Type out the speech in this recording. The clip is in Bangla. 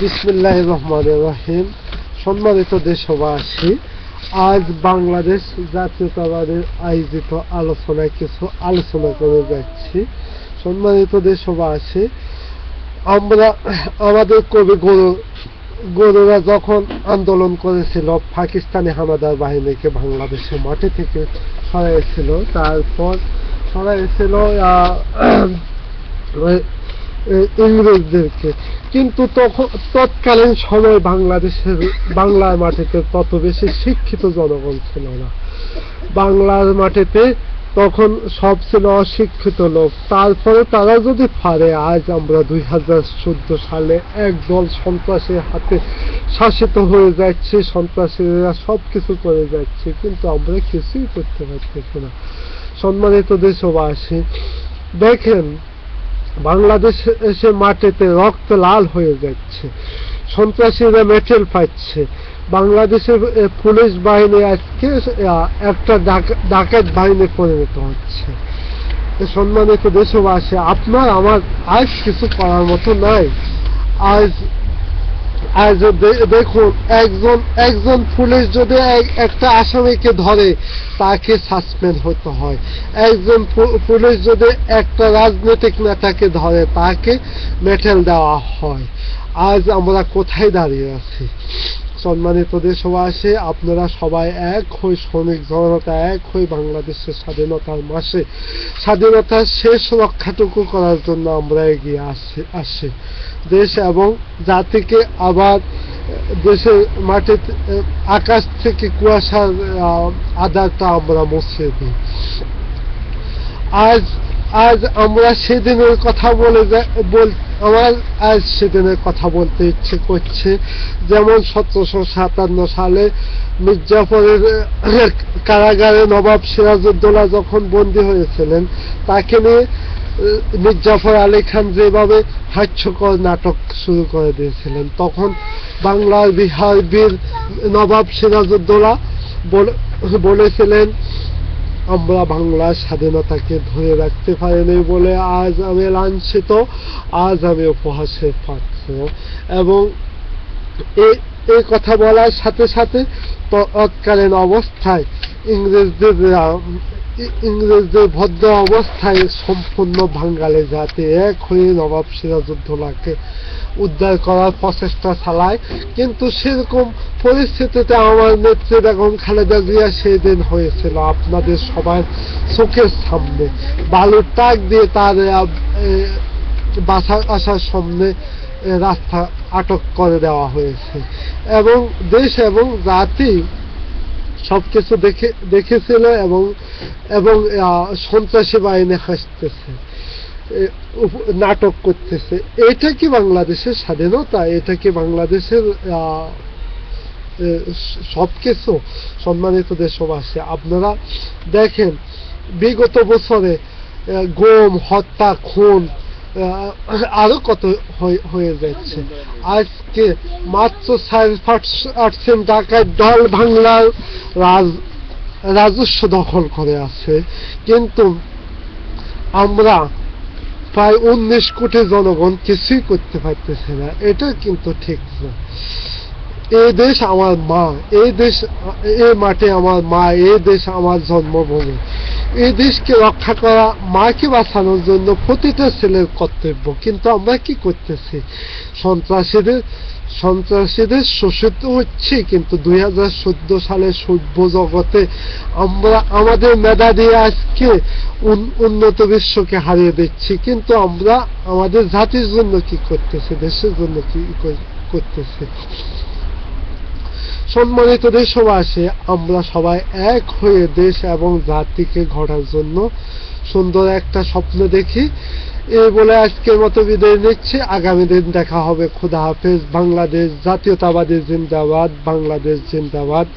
বিসমিল্লাহির রহমানির রহিম। সম্মানিত দেশবাসী, আজ বাংলাদেশ জাতীয়তাবাদের আয়োজিত আলোচনায় কিছু আলোচনা করে যাচ্ছি। সম্মানিত দেশবাসী, আমরা আমাদের কবি গরুরা যখন আন্দোলন করেছিল, পাকিস্তানি হানাদার বাহিনীকে বাংলাদেশের মাটি থেকে সরাইছিল, তারপর সরাইছিল ইংরেজদেরকে। কিন্তু তৎকালীন সময় বাংলার মাটিতে তত বেশি শিক্ষিত জনগণ ছিল না। বাংলার মাটিতে তখন সব ছিল অশিক্ষিত লোক। তারপরে তারা যদি পারে, আজ আমরা 2014 সালে একদল সন্ত্রাসীর হাতে শাসিত হয়ে যাচ্ছে, সন্ত্রাসীরা সবকিছু করে যাচ্ছে, কিন্তু আমরা কিছুই করতে পারতেছি না। সম্মানিত দেশবাসী, দেখেন বাংলাদেশের মাটিতে রক্ত লাল হয়ে যাচ্ছে, সন্ত্রাসীরা মেটেল পাচ্ছে। বাংলাদেশের পুলিশ বাহিনী আজকে একটা ডাকাত বাহিনী পরিণত হচ্ছে। সম্মানিত দেশবাসী, আপনার আমার আজ কিছু করার মতো নাই। আজ দেখুন, একজন পুলিশ যদি একটা আসামিকে ধরে, তাকে সাসপেন্ড হতে হয়। একজন পুলিশ যদি একটা রাজনৈতিক নেতাকে ধরে, তাকে মেটেল দেওয়া হয়। আজ আমরা কোথায় দাঁড়িয়ে আছি? সম্মানিত দেশবাসী, আপনারা সবাই এক হই, শ্রমিক জনতা এক হই, বাংলাদেশের স্বাধীনতার মাসে স্বাধীনতার শেষ রক্ষাটুকু করার জন্য আমরা এগিয়ে আসি। দেশ এবং জাতিকে আবার দেশের মাটিতে আকাশ থেকে কুয়াশার আধারটা আমরা মুছিয়ে দিই। আজ আমরা সেদিনের কথা আমার আজ সেদিনের কথা বলতে ইচ্ছে করছে। যেমন 1757 সালে মির্জাফরের কারাগারে নবাব সিরাজউদ্দৌলা যখন বন্দী হয়েছিলেন, তাকে নিয়ে মির্জাফর আলী খান যেভাবে হাস্যকর নাটক শুরু করে দিয়েছিলেন, তখন বাংলার বিহার বীর নবাব সিরাজউদ্দৌলা বলেছিলেন, আমরা বাংলার স্বাধীনতাকে ধরে রাখতে পারিনি বলে আজ আমি লাঞ্ছিত, আজ আমি উপহাসের পাত্র। এবং এই কথা বলার সাথে সাথে তৎকালীন অবস্থায় ইংরেজদের ভদ্র অবস্থায় সম্পূর্ণ বাঙালি জাতি এক হয়ে নবাব সিরাজউদ্দৌলাকে উদ্ধার করার প্রচেষ্টা চালায়। কিন্তু সেরকম পরিস্থিতিতে আমার নেত্রী বেগম খালেদা জিয়া সেই দিন হয়েছিল আপনাদের সবার চোখের সামনে। বালুর ট্রাক দিয়ে তার বাসার আসার সামনে রাস্তা আটক করে দেওয়া হয়েছে, এবং দেশ এবং জাতি সবকিছু দেখেছিল, এবং সন্ত্রাসী বাহিনী হাসতেছে, নাটক করতেছে। এটা কি বাংলাদেশের স্বাধীনতা? এটা কি বাংলাদেশের সবকিছু? সম্মানিত দেশবাসী, আপনারা দেখেন বিগত বছরে গুম, হত্যা, খুন আরো কত হয়ে যাচ্ছে। আজকে মাত্র 8% টাকায় দল বাংলার রাজস্ব দখল করে আছে, কিন্তু আমরা প্রায় 19 কোটি জনগণ কিছুই করতে পারতেছে না। এটা কিন্তু ঠিক না। এই দেশ আমার মা, এই মাটি আমার মা, এই দেশ আমার জন্মভূমি। এই দেশকে রক্ষা করা, মাকে বাঁচানোর জন্য প্রতিটা ছেলের কর্তব্য। কিন্তু আমরা কি করতেছি? সন্ত্রাসীদের শোষিত হচ্ছে। কিন্তু 2014 সালের সভ্য জগতে আমরা আমাদের মেধা দিয়ে আজকে উন্নত বিশ্বকে হারিয়ে দিচ্ছি, কিন্তু আমরা আমাদের জাতির জন্য কি করতেছি, দেশের জন্য কি করতেছি? সম্মানিত দেশবাসী, আমরা সবাই এক হয়ে দেশ এবং জাতিকে গড়ার জন্য সুন্দর একটা স্বপ্ন দেখি। এই বলে আজকের মতো বিদায় নিচ্ছি। আগামী দিন দেখা হবে। খোদা হাফেজ। বাংলাদেশ জাতীয়তাবাদী জিন্দাবাদ, বাংলাদেশ জিন্দাবাদ।